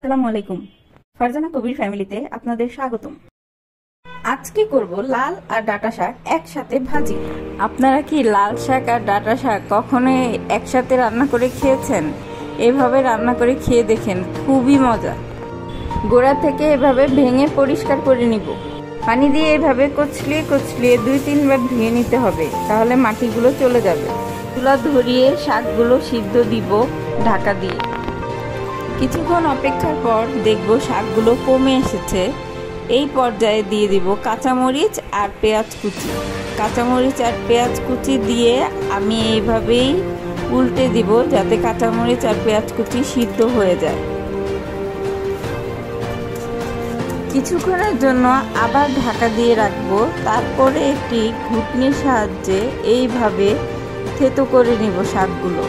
আসসালামু আলাইকুম। ফারজানা কবির ফ্যামিলিতে আপনাদের স্বাগতম। আজকে করব লাল আর ডাঁটা শাক একসাথে ভাজি। আপনারা কি লাল শাক আর ডাঁটা শাক কখনো একসাথে রান্না করে খেয়েছেন? এভাবে রান্না করে খেয়ে দেখেন, খুবই মজা। গোড়া থেকে এভাবে ভেঙে পরিষ্কার করে নিব। পানি দিয়ে এভাবে কচলিয়ে কচলিয়ে 2-3 বার ধুয়ে নিতে হবে, তাহলে মাটিগুলো চলে যাবে। চুলা ধরিয়ে শাকগুলো সিদ্ধ দিব ঢাকা দিয়ে। কিছুক্ষণ অপেক্ষার পর দেখব শাকগুলো কমে এসেছে। এই পর্যায়ে দিয়ে দিব কাঁচামরিচ আর পেঁয়াজ কুচি। কাঁচামরিচ আর পেঁয়াজ কুচি দিয়ে আমি এইভাবেই উল্টে দিব, যাতে কাঁচামরিচ আর পেঁয়াজ কুচি সিদ্ধ হয়ে যায়। কিছুক্ষণের জন্য আবার ঢাকা দিয়ে রাখবো। তারপরে একটি ঘুটনির সাহায্যে এইভাবে থেতো করে নিব শাকগুলো।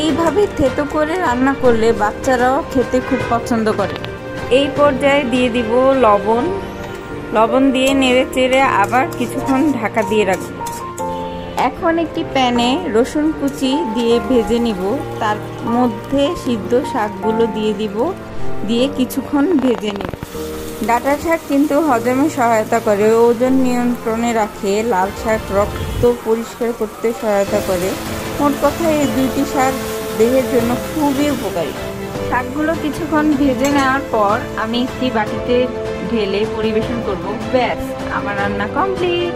এইভাবে থেতো করে রান্না করলে বাচ্চারাও খেতে খুব পছন্দ করে। এই পর্যায়ে দিয়ে দিব লবণ দিয়ে নেড়ে চেড়ে আবার কিছুক্ষণ ঢাকা দিয়ে রাখবো। এখন একটি প্যানে রসুন কুচি দিয়ে ভেজে নিব। তার মধ্যে সিদ্ধ শাকগুলো দিয়ে দিব, দিয়ে কিছুক্ষণ ভেজে নিব। ডাঁটা শাক কিন্তু হজমে সহায়তা করে, ওজন নিয়ন্ত্রণে রাখে। লাল শাক রক্ত পরিষ্কার করতে সহায়তা করে। মোট কথা এই দুইটি শাক দেহের জন্য খুবই উপকারী। শাকগুলো কিছুক্ষণ ভেজে নেওয়ার পর আমি একটি বাটিতে ঢেলে পরিবেশন করব। ব্যাস, আমার রান্না কমপ্লিট।